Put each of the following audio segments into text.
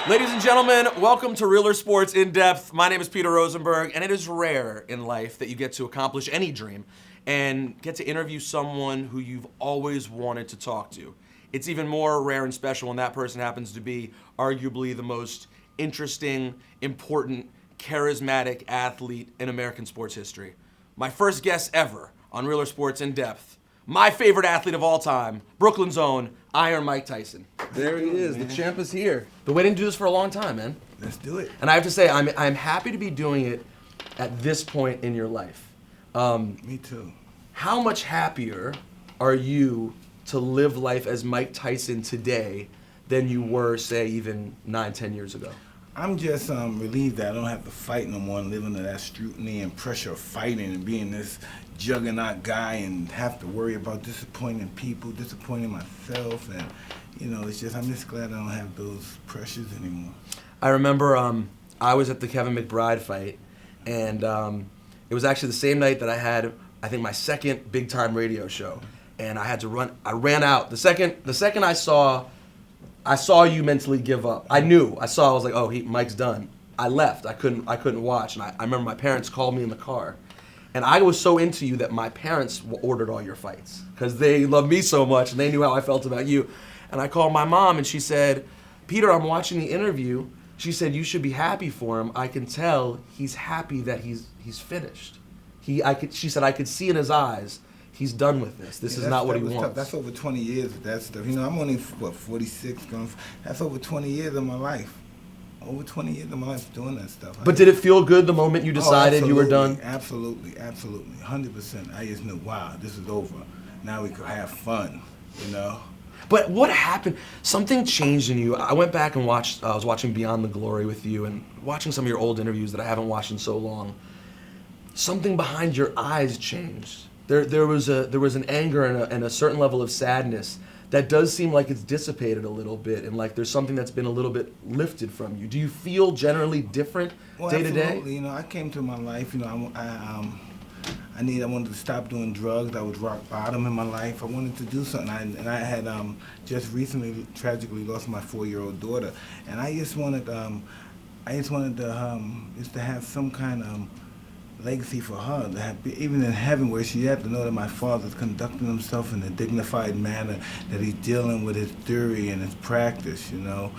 Ladies and gentlemen, welcome to Realer Sports In Depth. My name is Peter Rosenberg, and it is rare in life that you get to accomplish any dream and get to interview someone who you've always wanted to talk to. It's even more rare and special when that person happens to be arguably the most interesting, important, charismatic athlete in American sports history. My first guest ever on Realer Sports In Depth, my favorite athlete of all time, Brooklyn's own Iron Mike Tyson. There he is, the champ is here. Been waiting to do this for a long time, man. Let's do it. And I have to say, I'm happy to be doing it at this point in your life. Me too. How much happier are you to live life as Mike Tyson today than you were, say, even 9-10 years ago? I'm just relieved that I don't have to fight no more and live under that scrutiny and pressure of fighting and being this juggernaut guy and have to worry about disappointing people, disappointing myself, and it's just I'm just glad I don't have those pressures anymore. I remember I was at the Kevin McBride fight, and it was actually the same night that I had, I think, my second big time radio show, and I had to run. I ran out the second I saw you mentally give up. I was like, oh, Mike's done. I left. I couldn't watch, and I remember my parents called me in the car. And I was so into you that my parents ordered all your fights because they love me so much and they knew how I felt about you. And I called my mom and she said, Peter, I'm watching the interview. She said, you should be happy for him. I can tell he's happy that he's finished. She said, I could see in his eyes, he's done with this. This is not what he wants. Tough. That's over 20 years of that stuff. I'm only, 46 going, that's over 20 years of my life. Over 20 years of my life doing that stuff. But did it feel good the moment you decided you were done? Absolutely. 100%. I just knew, wow, this is over. Now we could have fun, But what happened? Something changed in you. I went back and I was watching Beyond the Glory with you and watching some of your old interviews that I haven't watched in so long. Something behind your eyes changed. There was an anger and a certain level of sadness that does seem like it's dissipated a little bit, and like there's something that's been a little bit lifted from you. Do you feel generally different day to day? Absolutely. I came to my life. I wanted to stop doing drugs. I was rock bottom in my life. I wanted to do something, and I had just recently tragically lost my 4-year-old daughter, and I just wanted to have some kind of legacy for her, to have, even in heaven where she at, to know that my father's conducting himself in a dignified manner, that he's dealing with his theory and his practice, and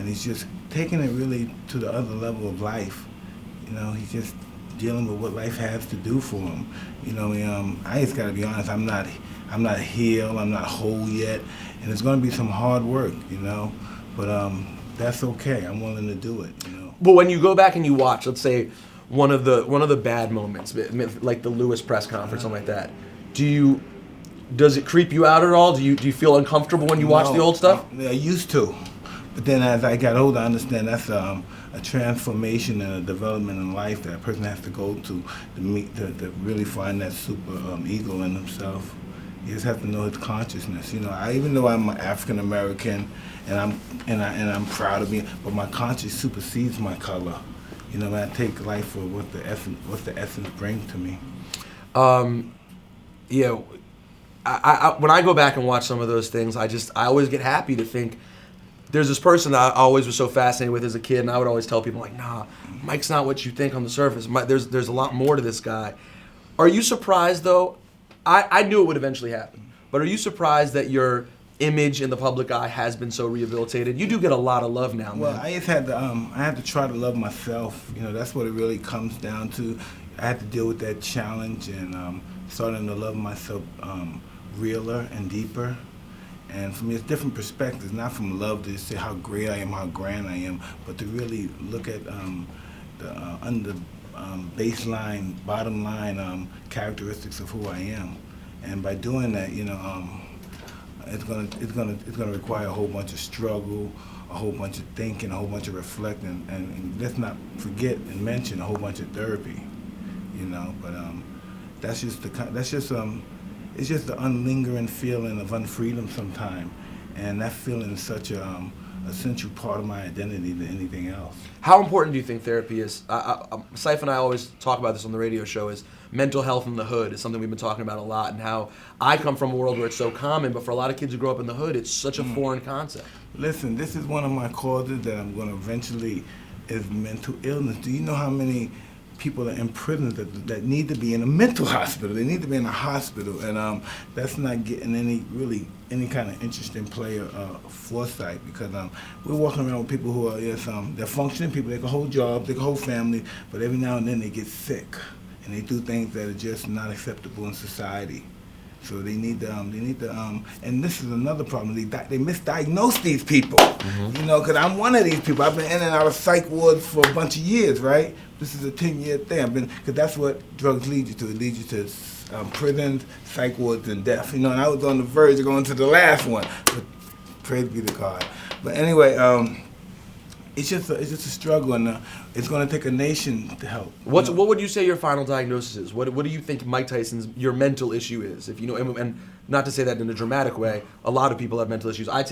he's just taking it really to the other level of life. He's just dealing with what life has to do for him. I just gotta be honest, I'm not healed, I'm not whole yet, and it's gonna be some hard work, but that's okay. I'm willing to do it, But when you go back and you watch, let's say, one of the bad moments, like the Lewis press conference, something like that. Does it creep you out at all? Do you feel uncomfortable when you watch the old stuff? I used to, but then as I got older, I understand that's a transformation and a development in life that a person has to go to really find that super ego in himself. You just have to know his consciousness. Even though I'm African American and I'm proud of being, but my conscience supersedes my color. I take life for what the essence brings to me. When I go back and watch some of those things, I always get happy to think there's this person that I always was so fascinated with as a kid, and I would always tell people, like, nah, Mike's not what you think on the surface. There's a lot more to this guy. Are you surprised, though? I knew it would eventually happen, but are you surprised that your image in the public eye has been so rehabilitated? You do get a lot of love now, man. Well, I just had to, I had to try to love myself. That's what it really comes down to. I had to deal with that challenge and starting to love myself realer and deeper. And for me, it's different perspectives, not from love to say how great I am, how grand I am, but to really look at the baseline, bottom line characteristics of who I am. And by doing that, it's gonna require a whole bunch of struggle, a whole bunch of thinking, a whole bunch of reflecting, and let's not forget and mention a whole bunch of therapy, But it's just the unlingering feeling of unfreedom sometimes, and that feeling is such a essential part of my identity than anything else. How important do you think therapy is? Saif and I always talk about this on the radio show, is mental health in the hood is something we've been talking about a lot, and how I come from a world where it's so common, but for a lot of kids who grow up in the hood, it's such a foreign concept. Listen, this is one of my causes that I'm going to eventually is mental illness. Do you know how many people are in prison that need to be in a mental hospital? They need to be in a hospital, and that's not getting any kind of interesting play or foresight, because we're walking around with people who are they're functioning people. They can hold jobs, they can hold family, but every now and then they get sick and they do things that are just not acceptable in society. So they need to, and this is another problem. They misdiagnose these people, you know, because I'm one of these people. I've been in and out of psych wards for a bunch of years, right? This is a 10-year thing. Because that's what drugs lead you to. It leads you to prisons, psych wards, and death. You know, and I was on the verge of going to the last one. But praise be to God. But anyway, it's just a struggle, and it's going to take a nation to help. What would you say your final diagnosis is? What do you think Mike Tyson's your mental issue is? If you know, and not to say that in a dramatic way, a lot of people have mental issues. I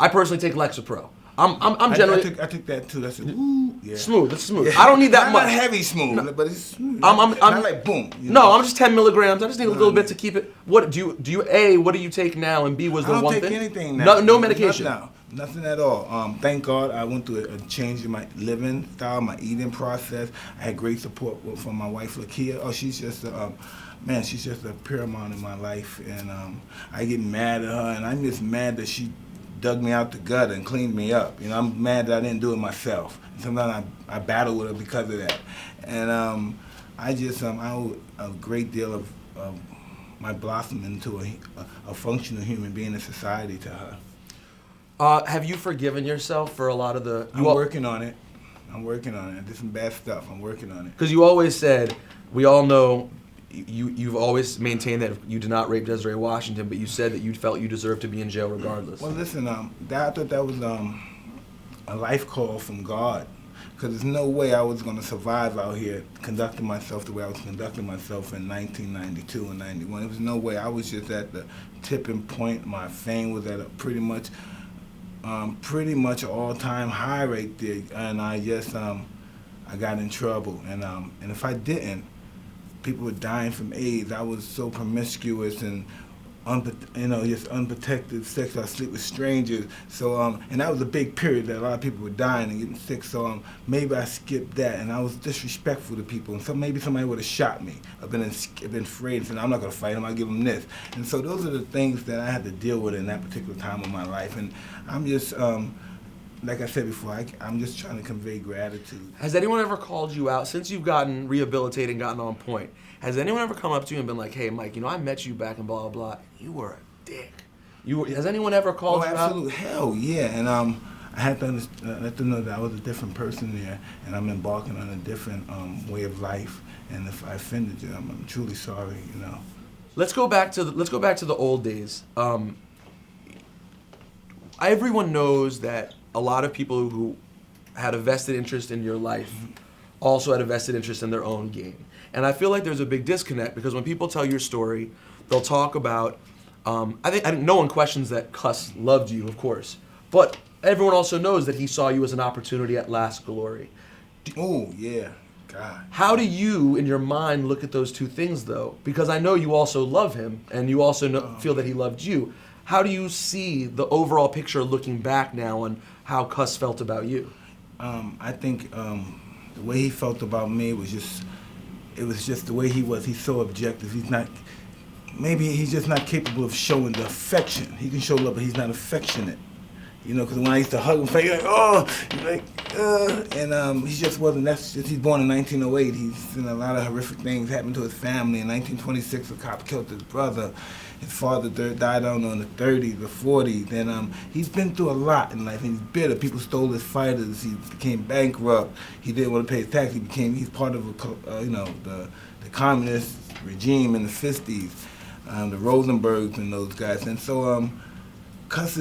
personally take Lexapro. I'm generally. I take that too. That's smooth. That's smooth. Yeah. I don't need that much. Not heavy smooth, but it's smooth. I'm not like boom. No, I'm just 10 milligrams. I just need a little bit to keep it. What do you A? What do you take now? And B, was there one thing? I don't take anything now. No medication. Nothing at all. Thank God I went through a change in my living style, my eating process. I had great support from my wife, Lakia. Oh, she's just she's just a paramount in my life, and I get mad at her, and I'm just mad that she dug me out the gutter and cleaned me up. You know, I'm mad that I didn't do it myself. Sometimes I battle with her because of that, and I owe a great deal of my blossom into a functional human being in society to her. Have you forgiven yourself for a lot of the? I'm working on it. I did some bad stuff. I'm working on it. Because you always said, we all know, you've always maintained that you did not rape Desiree Washington, but you said that you felt you deserved to be in jail regardless. Well, listen, I thought that was a life call from God, because there's no way I was going to survive out here conducting myself the way I was conducting myself in 1992 and 91. There was no way. I was just at the tipping point. My fame was at a pretty much all-time high right there, and I got in trouble, and if I didn't, people were dying from AIDS. I was so promiscuous and just unprotected sex. I sleep with strangers. So and that was a big period that a lot of people were dying and getting sick. So maybe I skipped that, and I was disrespectful to people. And so maybe somebody would have shot me. I've been afraid and said, I'm not gonna fight him. I'll give him this. And so those are the things that I had to deal with in that particular time of my life. And I'm just like I said before, I'm just trying to convey gratitude. Has anyone ever called you out, since you've gotten rehabilitated and gotten on point, has anyone ever come up to you and been like, hey, Mike, I met you back in blah, blah, blah. You were a dick. Has anyone ever called you out? Absolutely. Hell, yeah. And I had to let them know that I was a different person there, and I'm embarking on a different way of life. And if I offended you, I'm truly sorry, Let's go back to the old days. Everyone knows that a lot of people who had a vested interest in your life also had a vested interest in their own gain. And I feel like there's a big disconnect, because when people tell your story, they'll talk about, I think no one questions that Cuss loved you, of course, but everyone also knows that he saw you as an opportunity at last glory. Oh, yeah. God. How do you, in your mind, look at those two things, though? Because I know you also love him, and you also feel that he loved you. How do you see the overall picture looking back now on how Cuss felt about you? I think the way he felt about me was just the way he was. He's so objective. Maybe he's just not capable of showing the affection. He can show love, but he's not affectionate. Because when I used to hug him, he's like, oh, and he just wasn't. He's born in 1908. He's seen a lot of horrific things happen to his family. In 1926, a cop killed his brother. His father died out in the 30s, the 40s. And he's been through a lot in life, and he's bitter. People stole his fighters. He became bankrupt. He didn't want to pay his tax. He's part of the communist regime in the 50s, the Rosenbergs and those guys. And so Cuss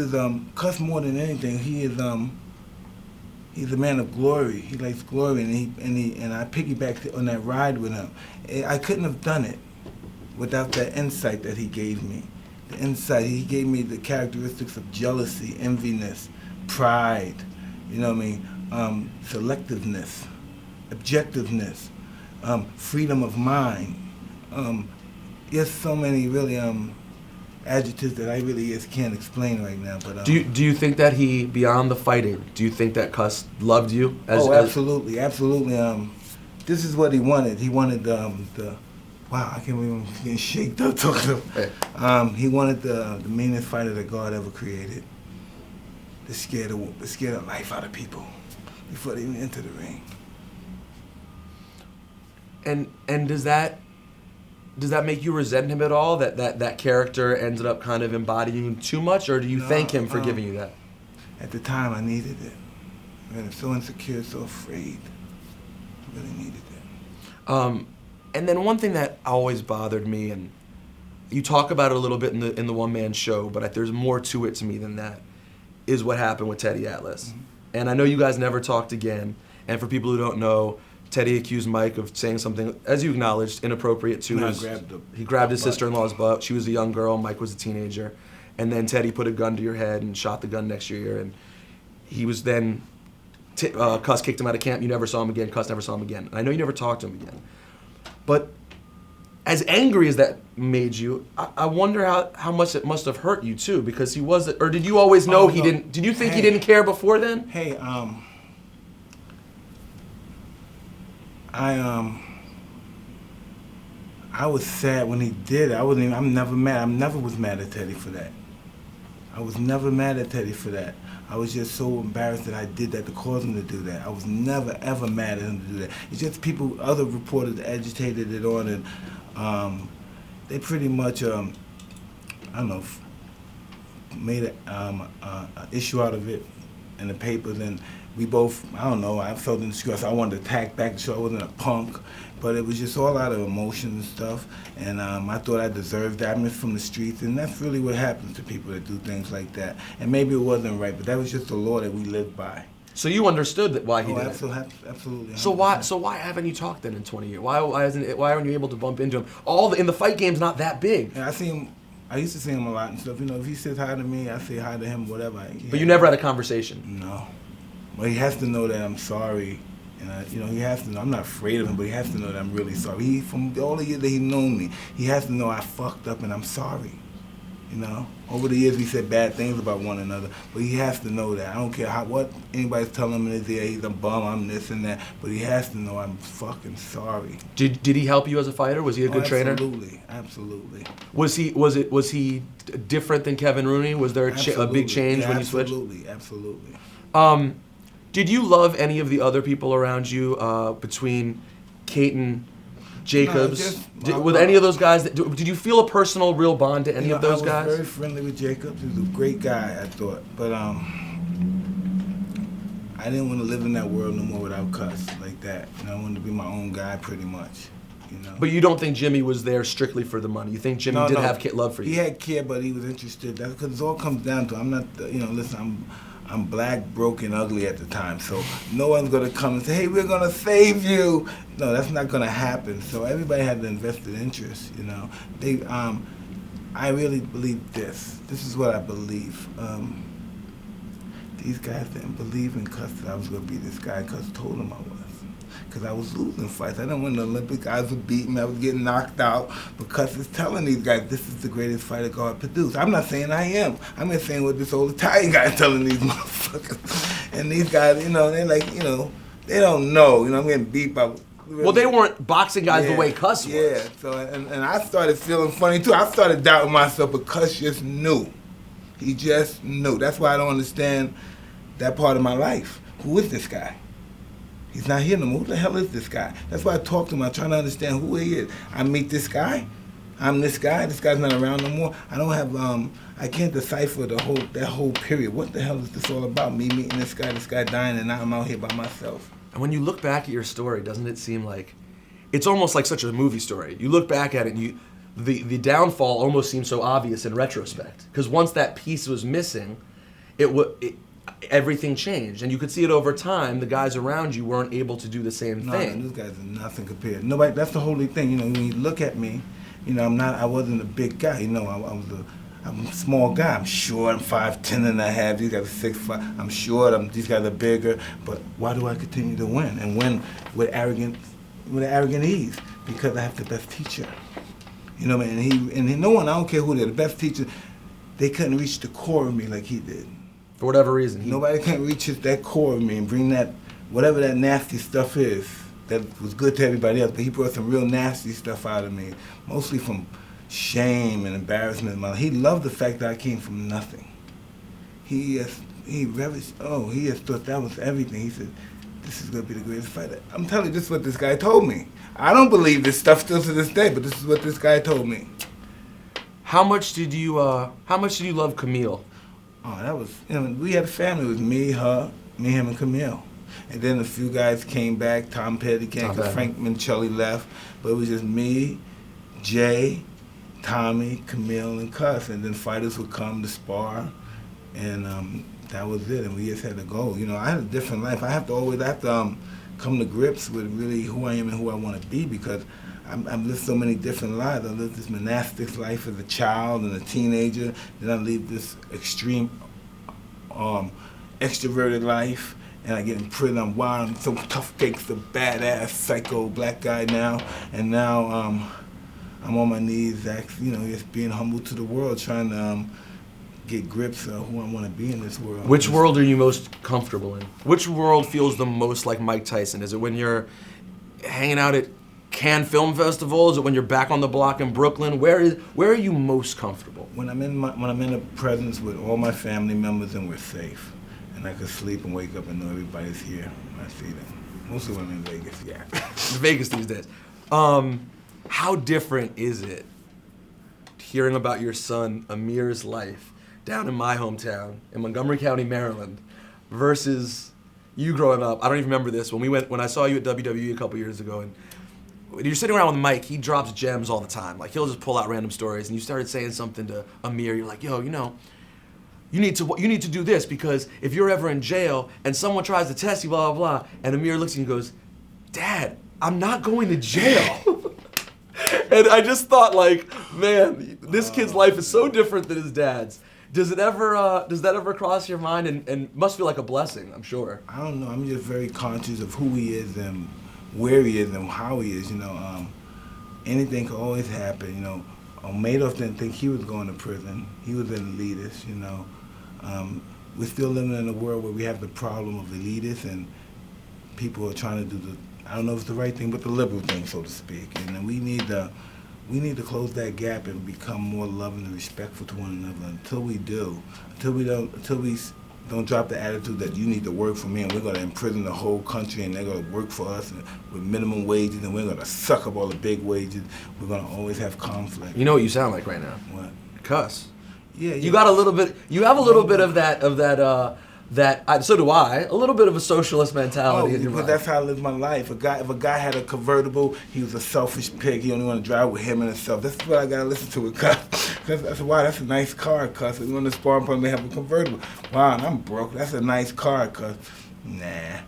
more than anything. He's a man of glory. He likes glory, and I piggybacked on that ride with him. I couldn't have done it without that insight that he gave me. The insight, he gave me the characteristics of jealousy, enviness, pride, selectiveness, objectiveness, freedom of mind, There's so many really adjectives that I really just can't explain right now. But do you think that he, beyond the fighting, do you think that Cuss loved you? Absolutely. This is what he wanted. He wanted the wow, I can't believe I'm getting shaked up talking about. He wanted the meanest fighter that God ever created. To scare the life out of people before they even enter the ring. And does that make you resent him at all? That character ended up kind of embodying too much, or do you thank him for giving you that? At the time, I needed it. I was so insecure, so afraid. I really needed it. And then one thing that always bothered me, and you talk about it a little bit in the one-man show, but there's more to it to me than that, is what happened with Teddy Atlas. Mm-hmm. And I know you guys never talked again, and for people who don't know, Teddy accused Mike of saying something, as you acknowledged, inappropriate to his... He grabbed his sister-in-law's butt. She was a young girl, Mike was a teenager. And then Teddy put a gun to your head and shot the gun next to your ear, and he was then... Cuss kicked him out of camp, you never saw him again, Cuss never saw him again. And I know you never talked to him again. But as angry as that made you, I wonder how much it must have hurt you too, because he was, or did you always know he didn't, did you think he didn't care before then? Hey, I was sad when he did it. I'm never mad. I never was mad at Teddy for that. I was never mad at Teddy for that. I was just so embarrassed that I did that to cause him to do that. I was never, ever mad at him to do that. It's just people, other reporters agitated it on, and they pretty much, I don't know, made an issue out of it in the papers, and we both, I don't know, I felt insecure. I wanted to attack back, so I wasn't a punk, but it was just all out of emotion and stuff, and I thought I deserved that. I'm just from the streets, and that's really what happens to people that do things like that. And maybe it wasn't right, but that was just the law that we lived by. So you understood that why he did it? Absolutely. So why haven't you talked then in 20 years? Why aren't you able to bump into him? In the fight game's not that big. And I used to see him a lot and stuff. You know, if he says hi to me, I say hi to him, whatever. But you never had a conversation? No. Well, he has to know that I'm sorry. And he has to know. I'm not afraid of him, but he has to know that I'm really sorry. From all the years that he's known me, he has to know I fucked up and I'm sorry. You know, over the years we said bad things about one another, but he has to know that. I don't care what anybody's telling him in his ear, he's a bum, I'm this and that, but he has to know I'm fucking sorry. Did he help you as a fighter? Was he a good trainer? Absolutely. Was he different than Kevin Rooney? Was there a big change when you switched? Absolutely. Did you love any of the other people around you between Caton, Jacobs? With any of those guys, did you feel a personal, real bond to any of those guys? I was very friendly with Jacobs. He was a great guy, I thought. But I didn't want to live in that world no more without Cuss like that. I wanted to be my own guy pretty much. But you don't think Jimmy was there strictly for the money? You think Jimmy did have love for you? He had care, but he was interested. That's because it all comes down to, I'm not, listen, I'm black, broke, ugly at the time, so no one's gonna come and say, hey, we're gonna save you. No, that's not gonna happen. So everybody had an invested interest, I really believe this. This is what I believe. These guys didn't believe in Cuss that I was gonna be this guy. Cuss told them I was. Because I was losing fights. I didn't win the Olympics. Guys were beating me. I was getting knocked out. But Cuss is telling these guys, this is the greatest fighter God produced. I'm not saying I am. I'm just saying what this old Italian guy is telling these motherfuckers. And these guys, they're like, they don't know. I'm getting beat by... Really, well, they weren't boxing guys the way Cuss was. Yeah. So, and I started feeling funny, too. I started doubting myself, but Cuss just knew. He just knew. That's why I don't understand that part of my life. Who is this guy? He's not here no more. Who the hell is this guy? That's why I talk to him. I try to understand who he is. I meet this guy. I'm this guy. This guy's not around no more. I don't have, I can't decipher that whole period. What the hell is this all about? Me meeting this guy dying, and now I'm out here by myself. And when you look back at your story, doesn't it seem like, it's almost like such a movie story. You look back at it and the downfall almost seems so obvious in retrospect. Because once that piece was missing, everything changed, and you could see it over time. The guys around you weren't able to do the same thing. These guys are nothing compared. Nobody. That's the whole thing. When you look at me, I wasn't a big guy. I'm a small guy. I'm short. I'm 5'10" and a half. These guys are 6'5". I'm short. These guys are bigger. But why do I continue to win and win with arrogant ease? Because I have the best teacher. You know what I mean? And no one, I don't care who they're, the best teacher, they couldn't reach the core of me like he did. For whatever reason. Nobody can reach that core of me and bring that, whatever that nasty stuff is, that was good to everybody else, but he brought some real nasty stuff out of me, mostly from shame and embarrassment. He loved the fact that I came from nothing. He just thought that was everything. He said, this is going to be the greatest fighter. I'm telling you, this is what this guy told me. I don't believe this stuff still to this day, but this is what this guy told me. How much did you love Camille? Oh, that was, we had a family. It was me, him, and Camille. And then a few guys came back. Tom Petty came, because Frank Mincelli left. But it was just me, Jay, Tommy, Camille, and Cuss. And then fighters would come to spar. And that was it. And we just had to go. I had a different life. I have to come to grips with really who I am and who I want to be, because I've lived so many different lives. I lived this monastic life as a child and a teenager. Then I lived this extreme, extroverted life. And I get in prison. I'm wild. I'm so tough cakes, a badass psycho black guy now. And now I'm on my knees, just being humble to the world, trying to get grips of who I want to be in this world. Which world are you most comfortable in? Which world feels the most like Mike Tyson? Is it when you're hanging out at Cannes Film Festival? Is it when you're back on the block in Brooklyn? Where are you most comfortable? When I'm in the presence with all my family members and we're safe, and I can sleep and wake up and know everybody's here. I see them. Mostly when I'm in Vegas, yeah. Vegas these days. How different is it hearing about your son Amir's life down in my hometown in Montgomery County, Maryland, versus you growing up? I don't even remember this. When I saw you at WWE a couple years ago, and when you're sitting around with Mike, he drops gems all the time. Like, he'll just pull out random stories, and you started saying something to Amir. You're like, yo, you need to do this, because if you're ever in jail and someone tries to test you, blah, blah, blah, and Amir looks at you and goes, Dad, I'm not going to jail. And I just thought, like, man, this kid's life is so different than his dad's. Does that ever cross your mind? And must feel like a blessing, I'm sure. I don't know. I'm just very conscious of who he is and where he is and how he is. Anything could always happen. Madoff didn't think he was going to prison. He was an elitist. We're still living in a world where we have the problem of elitists, and people are trying to do I don't know if it's the right thing, but the liberal thing, so to speak. And we need to close that gap and become more loving and respectful to one another. Until we don't drop the attitude that you need to work for me and we're going to imprison the whole country and they're going to work for us with minimum wages and we're going to suck up all the big wages. We're going to always have conflict. You know what you sound like right now? What? Cuss. Yeah. You got a little bit. You have a little bit of that. So do I. A little bit of a socialist mentality in your mind. But that's how I live my life. If a guy had a convertible, he was a selfish pig. He only want to drive with him and himself. That's what I gotta listen to with Cuss. That's why that's a nice car, Cuss. We want to spawn point, they have a convertible. Wow, and I'm broke. That's a nice car, Cuss. Nah,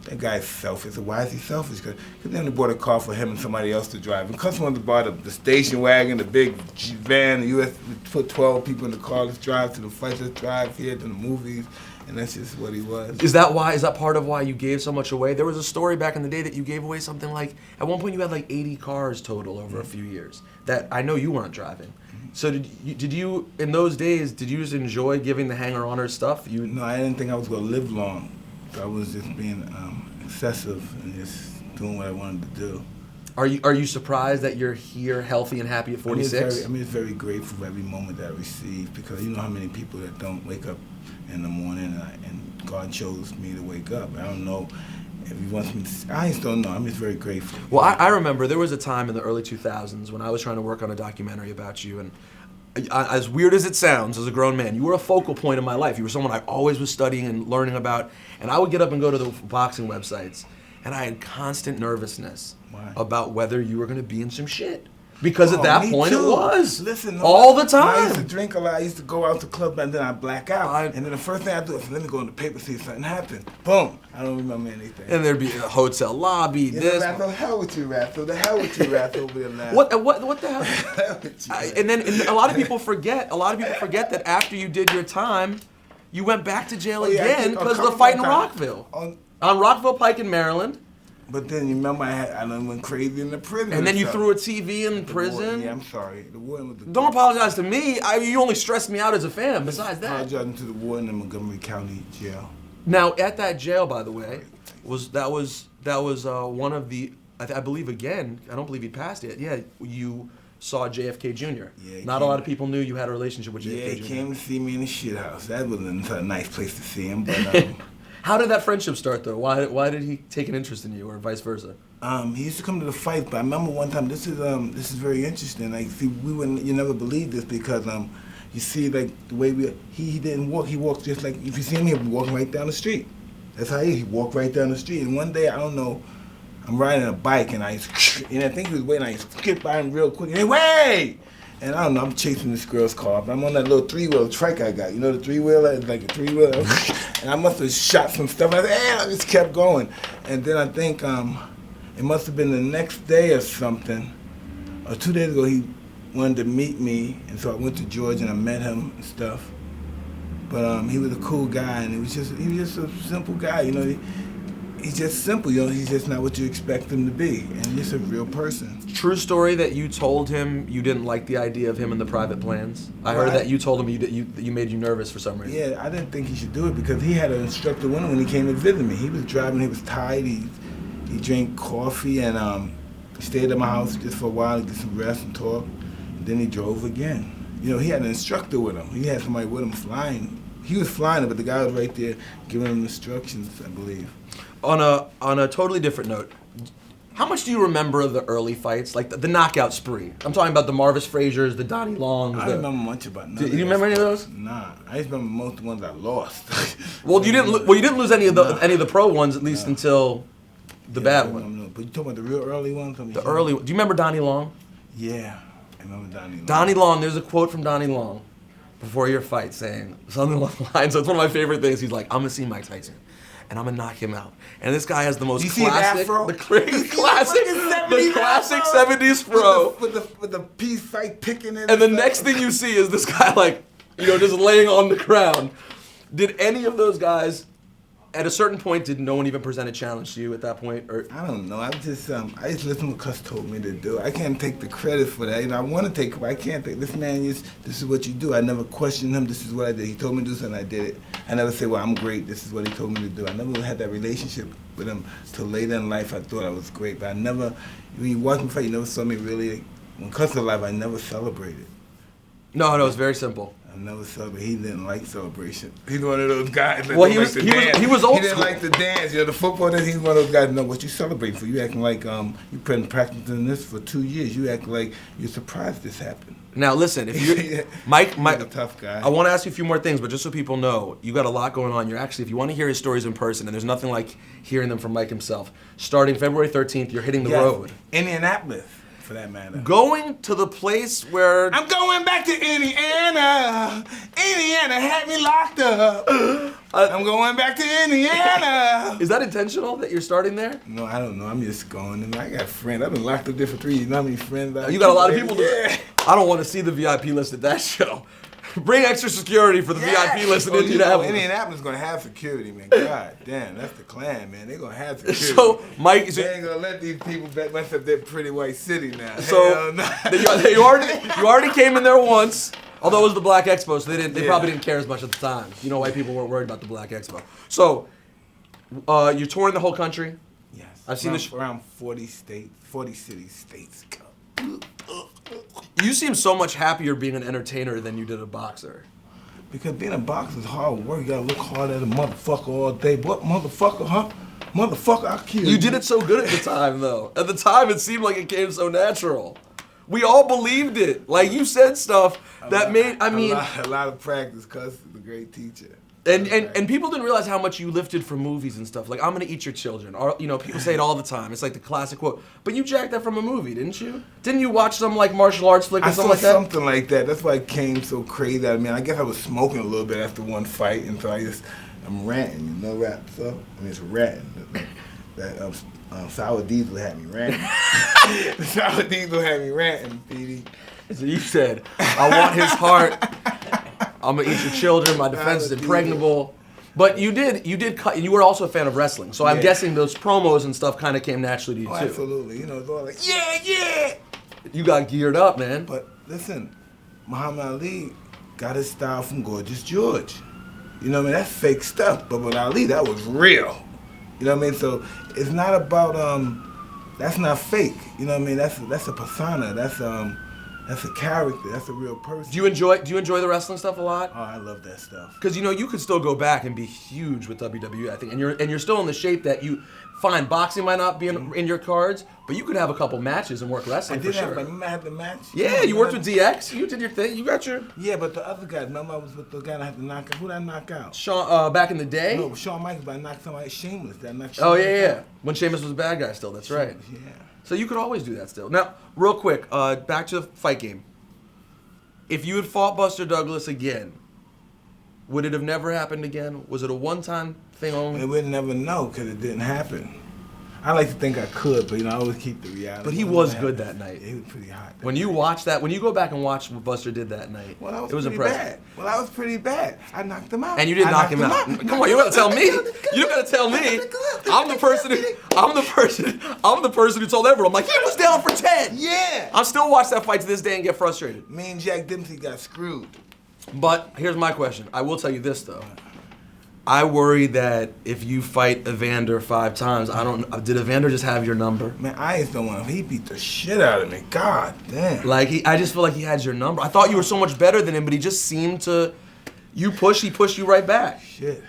that guy's selfish. So why is he selfish? Because they only bought a car for him and somebody else to drive. And Cuss wanted to buy the station wagon, the big van, the U.S. Put 12 people in the car. Let's drive to the fights. Let's drive here to the movies. And that's just what he was. Is that part of why you gave so much away? There was a story back in the day that you gave away something like, at one point you had like 80 cars total over a few years that I know you weren't driving. So did you in those days, did you just enjoy giving the hanger-oners stuff? No, I didn't think I was going to live long. So I was just being excessive and just doing what I wanted to do. Are you surprised that you're here healthy and happy at 46? I'm just very grateful for every moment that I receive, because you know how many people that don't wake up in the morning and God chose me to wake up. I don't know if he wants me to, I just don't know. I'm just very grateful. Well, I remember there was a time in the early 2000s when I was trying to work on a documentary about you, and as weird as it sounds, as a grown man, you were a focal point in my life. You were someone I always was studying and learning about, and I would get up and go to the boxing websites, and I had constant nervousness about whether you were going to be in some shit. Because at that point it was. Listen, all the time. I used to drink a lot. I used to go out to club and then I'd black out. And then the first thing I do is let me go in the paper, see if something happened. Boom. I don't remember anything. And there'd be a hotel lobby, this. The hell with you, Ratho. The hell with you, Ratho, over there now. What the hell? And then a lot of people forget that after you did your time, you went back to jail again because of the fight in Rockville. On Rockville Pike in Maryland. But then you remember I done went crazy in the prison. And then you threw a TV in prison? Yeah, I'm sorry. The warden was Don't apologize to me. You only stressed me out as a fan, besides that. Apologizing to the warden in Montgomery County Jail. Now, at that jail, by the way, was one of the, I believe again, I don't believe he passed it. Yeah, you saw JFK Jr. Yeah, Not a lot of people knew you had a relationship with JFK Jr. Yeah, he came to see me in the shit house. That wasn't a nice place to see him, but... How did that friendship start, though? Why did he take an interest in you, or vice versa? He used to come to the fight, but I remember one time. This is very interesting. Like, see, you never believe this because you see, like the way he didn't walk. He walked just like if you see him, he'd be walking right down the street. That's how he walked right down the street. And one day, I don't know, I'm riding a bike and I think he was waiting. I skipped by him real quick. And he wait. And I don't know, I'm chasing this girl's car. But I'm on that little 3-wheel trike I got. You know the 3-wheeler? It's like a 3-wheeler. And I must have shot some stuff. I just kept going. And then I think it must have been the next day or something, or 2 days ago, he wanted to meet me. And so I went to Georgia and I met him and stuff. But he was a cool guy, and he was just a simple guy, you know. He's just simple, you know. He's just not what you expect him to be, and he's a real person. True story that you told him you didn't like the idea of him and the private plans. I heard that you told him you made you nervous for some reason. Yeah, I didn't think he should do it because he had an instructor with him when he came to visit me. He was driving, he was tired, he drank coffee, and he stayed at my house just for a while to get some rest and talk. And then he drove again. You know, he had an instructor with him. He had somebody with him flying. He was flying it, but the guy was right there giving him instructions, I believe. On a totally different note, how much do you remember of the early fights, like the knockout spree? I'm talking about the Marvis Frasers, the Donnie Longs. I don't remember much about none. Do you remember any of those? Nah, I just remember most of the ones I lost. Well, you didn't lose any of the pro ones, at least until the bad one. But you talking about the real early ones? The early. Do you remember Donnie Long? Yeah, I remember Donnie Long. Donnie Long. There's a quote from Donnie Long before your fight saying something along the lines. It's one of my favorite things. He's like, "I'm gonna see Mike Tyson, and I'm gonna knock him out." And this guy has the most classic, the classic '70s fro with the peace fight picking it. And the next thing you see is this guy just laying on the ground. Did any of those guys, at a certain point, did no one even present a challenge to you at that point? Or I don't know. I just listened to what Cuss told me to do. I can't take the credit for that. You know, I want to take it, but I can't take this man. This is what you do. I never questioned him. This is what I did. He told me to do something. I did it. I never said, well, I'm great. This is what he told me to do. I never had that relationship with him till later in life. I thought I was great, but I never. When you watch me fight, you never saw me really. When Cuss was alive, I never celebrated. No, it's very simple. I never celebrated. He didn't like celebration. He's one of those guys that he was old school. He didn't like to dance. You know, the football. He's one of those guys. Know what you celebrate for. You acting like you've been practicing this for 2 years. You act like you're surprised this happened. Now listen, if you Mike, a tough guy. I want to ask you a few more things, but just so people know, you got a lot going on. You're actually, if you want to hear his stories in person, and there's nothing like hearing them from Mike himself. Starting February 13th, you're hitting the road. Indianapolis. For that matter. Going to the place where... I'm going back to Indiana. Indiana had me locked up. I'm going back to Indiana. Is that intentional that you're starting there? No, I don't know. I'm just going. I got friends. I've been locked up there for 3 years. You know how many friends I have? You got a lot of people. I don't want to see the VIP list at that show. Bring extra security for the VIP list in Indianapolis. Indianapolis is going to have security, man. God damn, that's the Klan, man. They're going to have security. So, Mike... They ain't going to let these people mess up their pretty white city now. So, you already came in there once, although it was the Black Expo, so they probably didn't care as much at the time. You know, white people weren't worried about the Black Expo. So, you're touring the whole country? Yes. I've seen around 40 cities, states. You seem so much happier being an entertainer than you did a boxer. Because being a boxer is hard work. You gotta look hard at a motherfucker all day. What motherfucker, huh? Motherfucker, I'll kill you. You did it so good at the time, though. At the time, it seemed like it came so natural. We all believed it. Like, you said stuff that made, a lot of practice, Cuss is a great teacher. And people didn't realize how much you lifted from movies and stuff. Like, I'm gonna eat your children. Or, you know, people say it all the time. It's like the classic quote. But you jacked that from a movie, didn't you? Didn't you watch some, like, martial arts flick or something like that? I saw something like that. That's why it came so crazy. I mean, I guess I was smoking a little bit after one fight, and so I'm ranting, you know, rap stuff? I mean, it's ranting. That Sour Diesel had me ranting. Sour Diesel had me ranting, Petey. So you said, I want his heart. I'm gonna eat your children. My defense is impregnable. But you did cut. You were also a fan of wrestling, so I'm guessing those promos and stuff kind of came naturally to you too. Absolutely. You know, it's all like, yeah. You got geared up, man. But listen, Muhammad Ali got his style from Gorgeous George. You know what I mean? That's fake stuff. But with Ali, that was real. You know what I mean? So it's not about that's not fake. You know what I mean? That's a persona. That's a character. That's a real person. Do you enjoy the wrestling stuff a lot? Oh, I love that stuff. Because you could still go back and be huge with WWE, I think, and you're still in the shape that you. Fine, boxing might not be in your cards, but you could have a couple matches and work wrestling for sure. I had the match. Yeah, you worked with DX. You did your thing. You got your. Yeah, but the other guy. Remember, I was with the guy I had to knock out. Who did I knock out? Shawn. Back in the day. No, Shawn Michaels. But I knocked somebody. Shameless. Oh yeah. When Sheamus was a bad guy still. That's right. Yeah. So you could always do that still. Now, real quick, back to the fight game. If you had fought Buster Douglas again, would it have never happened again? Was it a one-time thing only? We would never know because it didn't happen. I like to think I could, but I always keep the reality. But he was good that night. Yeah, he was pretty hot. When you watch that, when you go back and watch what Buster did that night, it was impressive. I was pretty bad. I knocked him out. And you did knock him out. Come on, you gotta tell me. You gotta tell me. I'm the person who told everyone. I'm like, he was down for 10. Yeah. I still watch that fight to this day and get frustrated. Me and Jack Dempsey got screwed. But here's my question. I will tell you this though. I worry that if you fight Evander 5 times, did Evander just have your number? Man, I just don't want him. He beat the shit out of me. God damn. I just feel like he had your number. I thought you were so much better than him, but he just seemed to, he pushed you right back. Shit.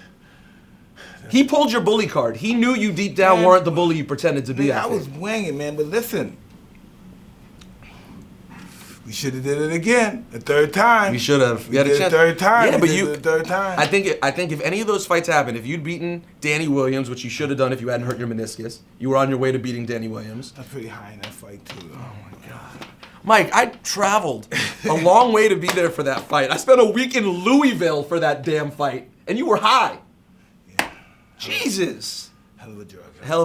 He pulled your bully card. He knew you deep down weren't the bully you pretended to be. I was winging, man, but listen. We should have did it again, a third time. We should have. We had a chance. Third time. Yeah, but the third time. I think if any of those fights happened, if you'd beaten Danny Williams, which you should have done if you hadn't hurt your meniscus, you were on your way to beating Danny Williams. I'm pretty high in that fight too. Oh my God. Mike, I traveled a long way to be there for that fight. I spent a week in Louisville for that damn fight, and you were high. Yeah. Jesus. Hell of a drug. Hell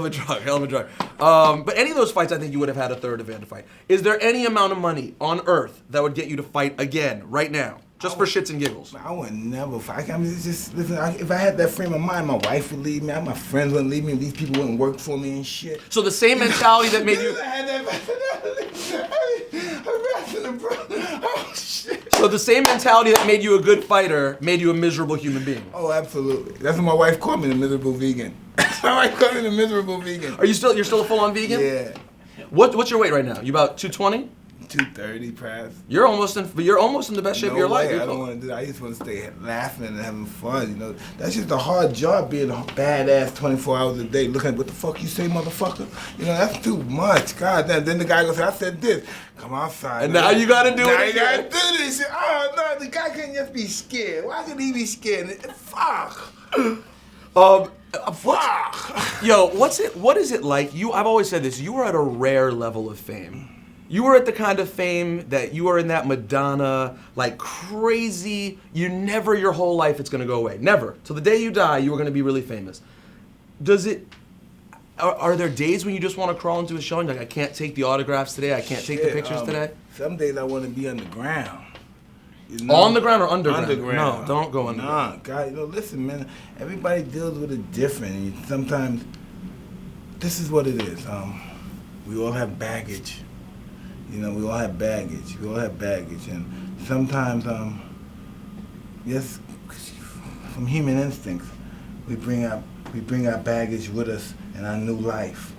of a drug. But any of those fights, I think you would have had a third Evander fight. Is there any amount of money on earth that would get you to fight again, right now? Just for shits and giggles. I would never fight. I mean, it's just, listen, if I had that frame of mind, my wife would leave me, my friends wouldn't leave me, these people wouldn't work for me and shit. So the same mentality that made you... I had that oh, shit. So the same mentality that made you a good fighter made you a miserable human being. Oh, absolutely. That's what my wife called me, the miserable vegan. My wife called me the miserable vegan. You're still a full-on vegan? Yeah. What's your weight right now? You about 220? 230, perhaps. You're almost in the best shape of your life. I don't want to do that. I just want to stay laughing and having fun. You know, that's just a hard job being a badass 24 hours a day. Looking at what the fuck you say, motherfucker. You know, that's too much. God damn. Then the guy goes, I said this. Come outside. And now you gotta do it. Now you gotta do this. Oh no, the guy can't just be scared. Why could he be scared? Fuck. Yo, what is it like? I've always said this. You were at a rare level of fame. You were at the kind of fame that you are in that Madonna, like crazy, your whole life it's gonna go away. Never. Till the day you die, you are gonna be really famous. Are there days when you just wanna crawl into a show and you're like, I can't take the autographs today, I can't take the pictures today? Some days I wanna be on the ground. You know? On the ground or underground? Underground. No, don't go underground. Nah, God, listen, man, everybody deals with it different. And sometimes, this is what it is. We all have baggage. We all have baggage. And sometimes, yes, from human instincts, we bring our baggage with us in our new life.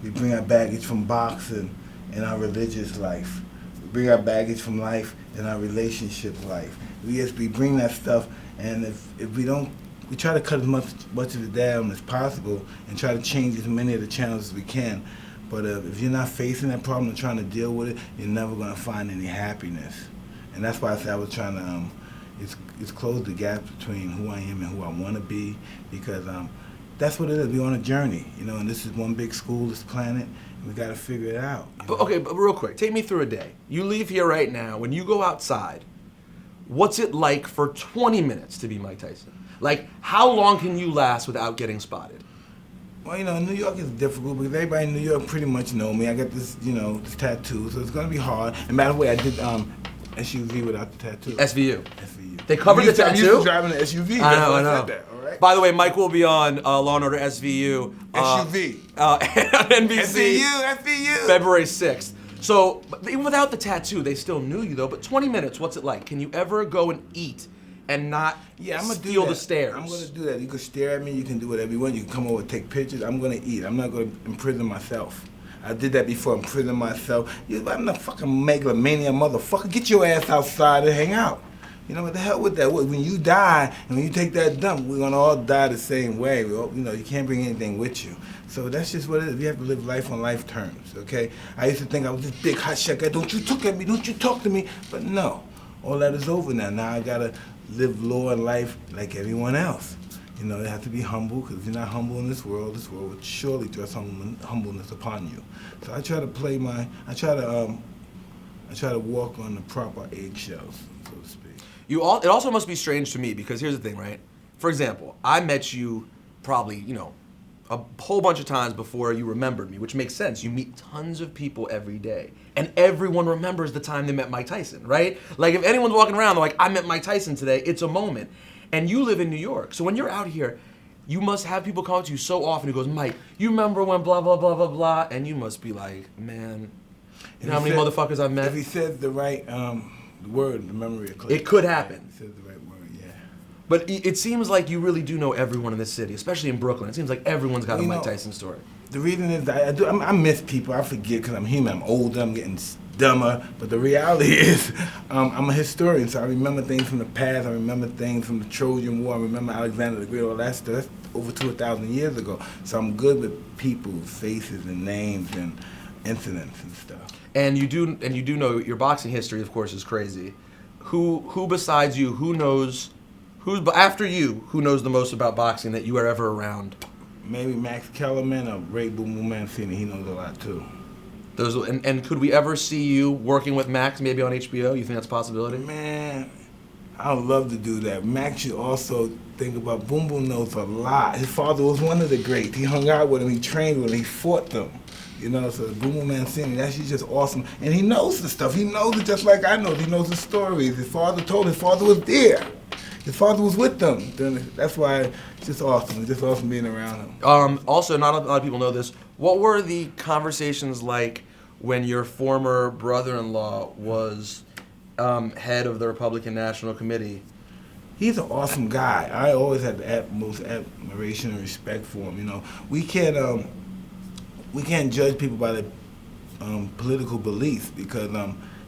We bring our baggage from boxing in our religious life. We bring our baggage from life in our relationship life. We bring that stuff, and if we don't, we try to cut as much of it down as possible and try to change as many of the channels as we can. But if you're not facing that problem and trying to deal with it, you're never going to find any happiness. And that's why I said I was trying to, it's close the gap between who I am and who I want to be, because that's what it is. We're on a journey, and this is one big school, this planet, and we got to figure it out. But real quick, take me through a day. You leave here right now. When you go outside, what's it like for 20 minutes to be Mike Tyson? Like, how long can you last without getting spotted? Well, New York is difficult because everybody in New York pretty much know me. I got this, this tattoo, so it's gonna be hard. And by the way, I did SUV without the tattoo. SVU. SVU. They covered the tattoo? I'm used to driving an SUV. I know. Said that, all right? By the way, Mike will be on Law and Order SVU. SUV. On NBC. SVU. February 6th. So, even without the tattoo, they still knew you though. But 20 minutes, what's it like? Can you ever go and eat and not steal the stairs? I'm going to do that. You can stare at me. You can do whatever you want. You can come over and take pictures. I'm going to eat. I'm not going to imprison myself. I did that before, imprison myself. I'm not fucking megalomania motherfucker. Get your ass outside and hang out. You know, what the hell with that? When you die and when you take that dump, we're going to all die the same way. You can't bring anything with you. So that's just what it is. You have to live life on life terms, okay? I used to think I was this big hot shot guy. Don't you talk at me. Don't you talk to me. But no, all that is over now. Now I got to live law and life like everyone else. You know, you have to be humble, because if you're not humble in this world will surely thrust humbleness upon you. So I try to I try to walk on the proper eggshells, so to speak. It also must be strange to me, because here's the thing, right? For example, I met you probably, a whole bunch of times before you remembered me, which makes sense. You meet tons of people every day, and everyone remembers the time they met Mike Tyson, right? Like, if anyone's walking around, they're like, I met Mike Tyson today, it's a moment. And you live in New York, so when you're out here, you must have people come up to you so often who goes, Mike, you remember when blah, blah, blah, blah, blah, and you must be like, man, you know how many motherfuckers I've met? If he says the right word, the memory will click. It could happen. If he says the right word, yeah. But it seems like you really do know everyone in this city, especially in Brooklyn. It seems like everyone's got a Mike Tyson story. The reason is I miss people. I forget because I'm human. I'm older. I'm getting dumber. But the reality is I'm a historian, so I remember things from the past. I remember things from the Trojan War. I remember Alexander the Great, all that stuff. That's over 2,000 years ago. So I'm good with people's faces and names and incidents and stuff. And you do know your boxing history, of course, is crazy. Who besides you, who knows the most about boxing that you were ever around? Maybe Max Kellerman or Ray Boom Boom Mancini. He knows a lot too. And could we ever see you working with Max maybe on HBO? You think that's a possibility? Man, I would love to do that. Max should also think about Boom Boom knows a lot. His father was one of the greats. He hung out with him, he trained with him, he fought them. So Boom Boom Mancini, that's just awesome. And he knows the stuff. He knows it just like I know. He knows the stories. His father told him. His father was there. His father was with them. That's why it's just awesome. It's just awesome being around him. Also, not a lot of people know this. What were the conversations like when your former brother-in-law was head of the Republican National Committee? He's an awesome guy. I always had the utmost admiration and respect for him. We can't judge people by their political beliefs, because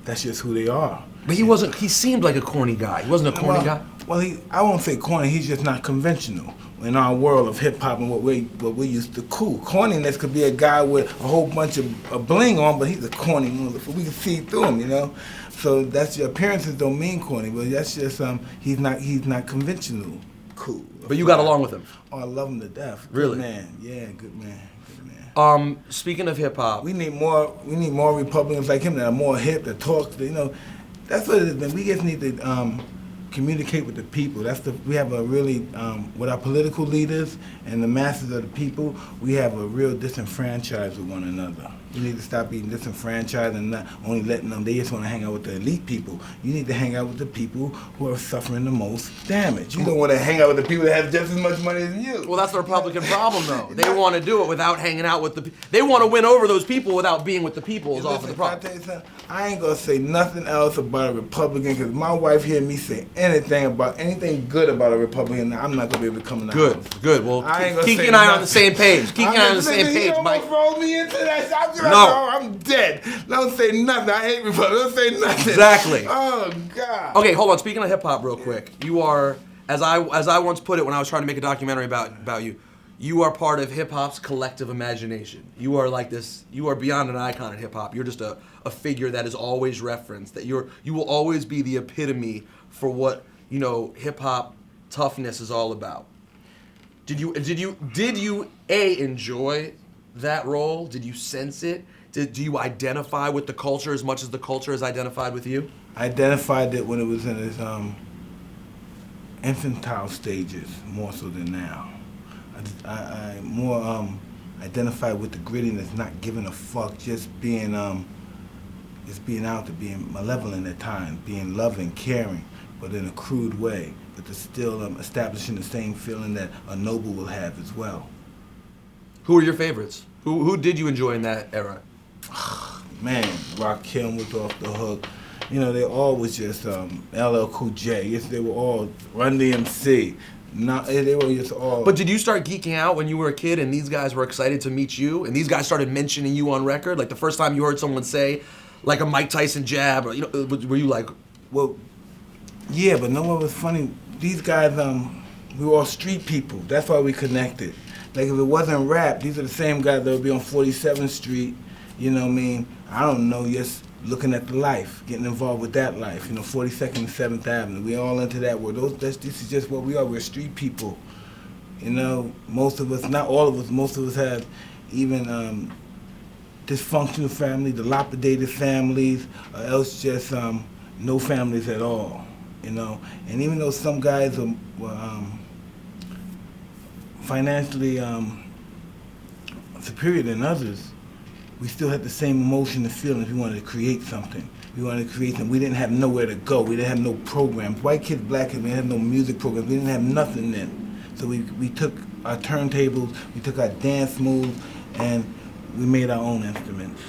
that's just who they are. But he seemed like a corny guy. He wasn't a corny guy? Well, I won't say corny. He's just not conventional in our world of hip hop and what we used to cool. Corniness could be a guy with a whole bunch of bling on, but he's a corny motherfucker. We can see through him, So that's your appearances don't mean corny, but that's just he's not conventional cool. But you got along with him? Oh, I love him to death. Really? Good man. Yeah, good man. Speaking of hip hop, we need more Republicans like him that are more hip, that talk. That's what it is, man. We just need to communicate with the people. We have a really with our political leaders and the masses of the people. We have a real disenfranchised with one another. You need to stop being disenfranchised and not only letting them. They just want to hang out with the elite people. You need to hang out with the people who are suffering the most damage. You don't want to hang out with the people that have just as much money as you. Well, that's the Republican problem, though. They want to do it without hanging out with they want to win over those people without being with the people. Is often the problem. I ain't gonna say nothing else about a Republican, because my wife hear me say anything good about a Republican, I'm not gonna be able to come in the house. Good. Well, Kiki and I are on the same page. Kiki and I are on the same page, Mike. You almost rolled me into that. No, I'm dead. Don't say nothing. I hate Republicans. Don't say nothing. Exactly. Oh God. Okay, hold on. Speaking of hip hop, real quick, you are, as I once put it when I was trying to make a documentary about you, you are part of hip hop's collective imagination. You are like this. You are beyond an icon in hip hop. You're just a figure that is always referenced. That you will always be the epitome for what hip hop toughness is all about. Did you enjoy that role? Did you sense it? Do you identify with the culture as much as the culture is identified with you? I identified it when it was in its infantile stages more so than now. I more identified with the grittiness, not giving a fuck, just being out there, being malevolent at times, being loving, caring, but in a crude way. But it's still establishing the same feeling that a noble will have as well. Who are your favorites? Who did you enjoy in that era? Man, Rakim was off the hook. You know, they all was just LL Cool J. Yes, they were all Run DMC. They were just all. But did you start geeking out when you were a kid and these guys were excited to meet you and these guys started mentioning you on record? Like the first time you heard someone say, like a Mike Tyson jab, or, you know, were you like, well, yeah, but no one was funny. These guys, we were all street people. That's why we connected. Like if it wasn't rap, these are the same guys that would be on 47th Street, you know what I mean? I don't know, just looking at the life, getting involved with that life, you know, 42nd and 7th Avenue. We all into that world. This is just what we are. We're street people. You know, most of us, not all of us, most of us have even dysfunctional families, dilapidated families, or else just no families at all, you know. And even though some guys were financially superior than others, we still had the same emotion and feelings. We wanted to create something. We wanted to create something. We didn't have nowhere to go. We didn't have no programs. White kids, black kids, we didn't have no music programs. We didn't have nothing then. So we took our turntables, we took our dance moves, and we made our own instruments.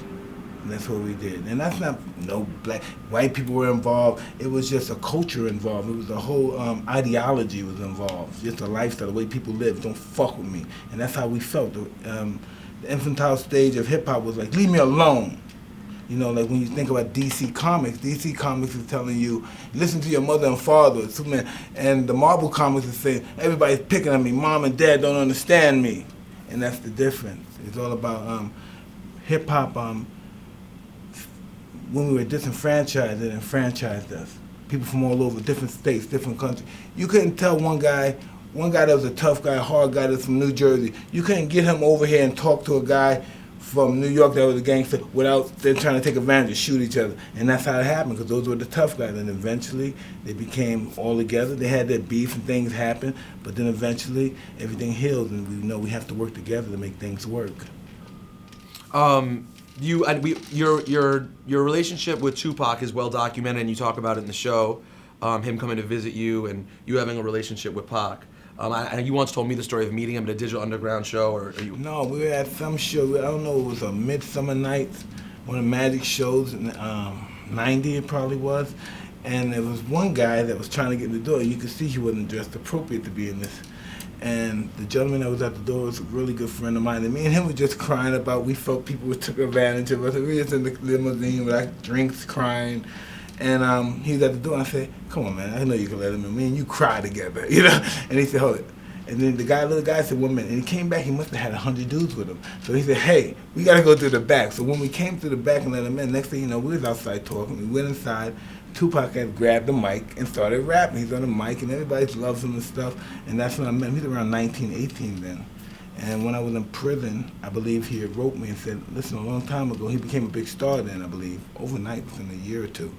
And that's what we did. And that's not no black, white people were involved. It was just a culture involved. It was a whole ideology was involved. Just a lifestyle, the way people live. Don't fuck with me. And that's how we felt. The infantile stage of hip hop was like, leave me alone. You know, like when you think about DC Comics is telling you, listen to your mother and father, Superman. And the Marvel Comics is saying, everybody's picking on me, mom and dad don't understand me. And that's the difference. It's all about hip hop. When we were disenfranchised, it enfranchised us. People from all over, different states, different countries. You couldn't tell one guy that was a tough guy, a hard guy that's from New Jersey. You couldn't get him over here and talk to a guy from New York that was a gangster without them trying to take advantage and shoot each other. And that's how it happened, because those were the tough guys. And eventually, they became all together. They had their beef and things happen, but then eventually, everything healed, and we know we have to work together to make things work. Your relationship with Tupac is well documented, and you talk about it in the show. Him coming to visit you, and you having a relationship with Pac. You once told me the story of meeting him at a Digital Underground show, or you? No, we were at some show. I don't know. It was a Midsummer Nights, one of the magic shows in '90. It probably was, and there was one guy that was trying to get in the door. You could see he wasn't dressed appropriate to be in this. And the gentleman that was at the door was a really good friend of mine. And me and him were just crying about, we felt people took advantage of us. We were just in the limousine with our drinks, crying. And he was at the door, and I said, come on, man, I know you can let him in. Me and you cry together, you know? And he said, hold it. And then the little guy said, 1 minute. And he came back, he must have had 100 dudes with him. So he said, hey, we got to go through the back. So when we came through the back and let him in, next thing you know, we was outside talking. We went inside. Tupac had grabbed the mic and started rapping. He's on the mic, and everybody loves him and stuff. And that's when I met him. He was around 19, 18 then. And when I was in prison, I believe he had wrote me and said, listen, a long time ago, he became a big star then, I believe, overnight, within a year or two.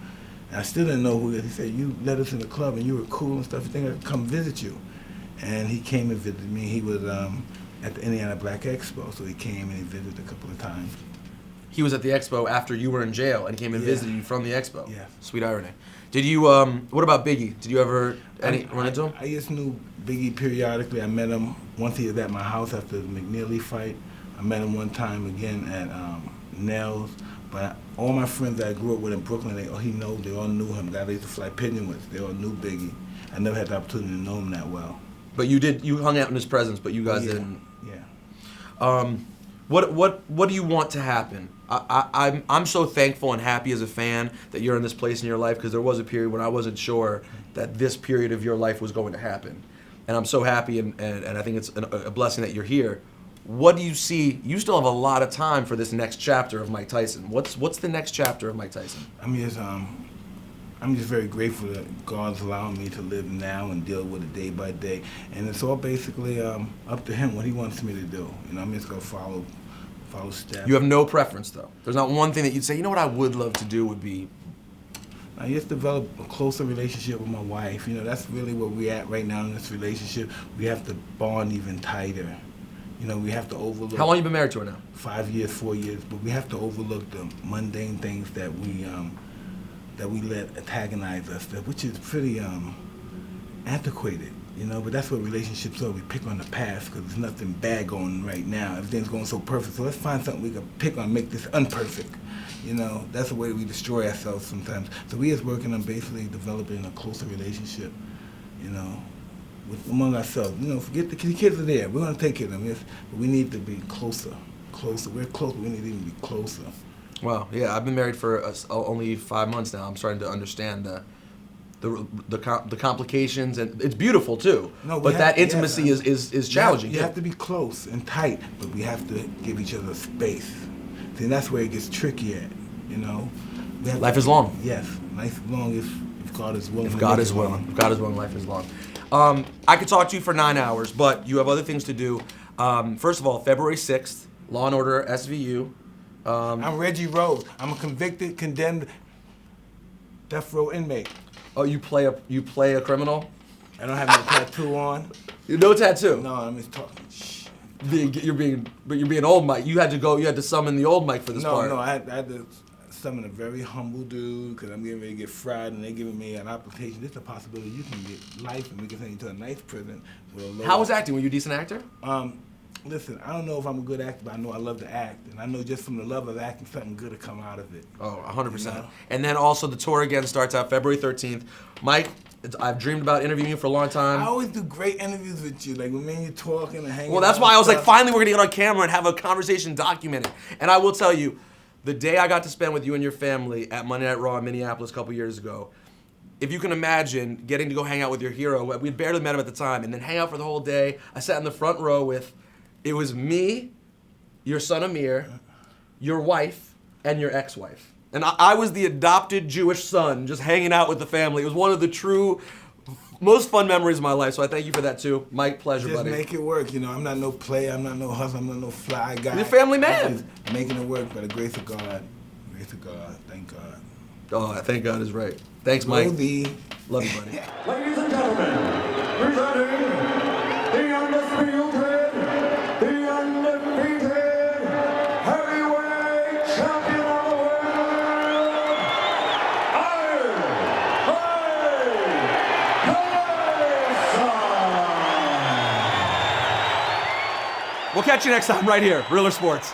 And I still didn't know who he was. He said, you let us in the club, and you were cool and stuff. You think I could come visit you? And he came and visited me. He was at the Indiana Black Expo, so he came and he visited a couple of times. He was at the expo after you were in jail, and he came and visited you from the expo. Yeah. Sweet irony. Did you, what about Biggie? Did you ever run into him? I just knew Biggie periodically. I met him once he was at my house after the McNeely fight. I met him one time again at Nell's. But all my friends that I grew up with in Brooklyn, they all knew him. Guys I used to fly pigeon with, they all knew Biggie. I never had the opportunity to know him that well. But you hung out in his presence, but you guys didn't. Yeah. What do you want to happen? I'm so thankful and happy as a fan that you're in this place in your life, because there was a period when I wasn't sure that this period of your life was going to happen. And I'm so happy, and I think it's a blessing that you're here. What do you see? You still have a lot of time for this next chapter of Mike Tyson. What's the next chapter of Mike Tyson? I'm just very grateful that God's allowing me to live now and deal with it day by day. And it's all basically up to him what he wants me to do. You know, I'm just going to follow steps. You have no preference, though? There's not one thing that you'd say, you know what I would love to do would be... I just developed a closer relationship with my wife. You know, that's really where we're at right now in this relationship. We have to bond even tighter. You know, we have to overlook... How long you been married to her now? 5 years, 4 years. But we have to overlook the mundane things that that we let antagonize us, which is pretty antiquated, but that's what relationships are. We pick on the past because there's nothing bad going right now. Everything's going so perfect. So let's find something we can pick on, make this unperfect. That's the way we destroy ourselves sometimes. So we is working on basically developing a closer relationship, among ourselves. Forget the kids are there. We're going to take care of them. Yes, but we need to be closer. We're close, but we need to even be closer. Wow, yeah, I've been married for only 5 months now. I'm starting to understand the complications, and it's beautiful too. But that intimacy is challenging. You have to be close and tight, but we have to give each other space. See, that's where it gets tricky at, Life is long. Yes, life is long if God is willing. If God is willing. If God is willing, life is long. I could talk to you for 9 hours, but you have other things to do. First of all, February 6th, Law and Order Svu. I'm Reggie Rose. I'm a convicted, condemned death row inmate. Oh, you play a criminal? I don't have no tattoo on. No tattoo? No, I'm just talking shit. You're being old Mike. You had to summon the old Mike for this part. No, I had to summon a very humble dude because I'm getting ready to get fried and they're giving me an application. There's a possibility you can get life and we can send you to a nice prison. How was acting? Were you a decent actor? Listen, I don't know if I'm a good actor, but I know I love to act. And I know just from the love of acting, something good will come out of it. Oh, 100%. And then also the tour again starts out February 13th. Mike, I've dreamed about interviewing you for a long time. I always do great interviews with you, like when me and you talking and hanging out. Well, that's why I was like, finally we're gonna get on camera and have a conversation documented. And I will tell you, the day I got to spend with you and your family at Monday Night Raw in Minneapolis a couple years ago, if you can imagine getting to go hang out with your hero, we'd barely met him at the time, and then hang out for the whole day. I sat in the front row with, it was me, your son Amir, your wife, and your ex-wife. And I was the adopted Jewish son, just hanging out with the family. It was one of the true, most fun memories of my life, so I thank you for that too. Mike, pleasure, buddy. Just make it work, I'm not no player, I'm not no hustle, I'm not no fly guy. You're a family man. Just making it work by the grace of God. Grace of God, thank God. Oh, thank God is right. Thanks, Mike. Love you, buddy. Ladies and gentlemen, presenting the undisputed, the undefeated heavyweight champion of the world, We'll catch you next time right here, Realer Sports.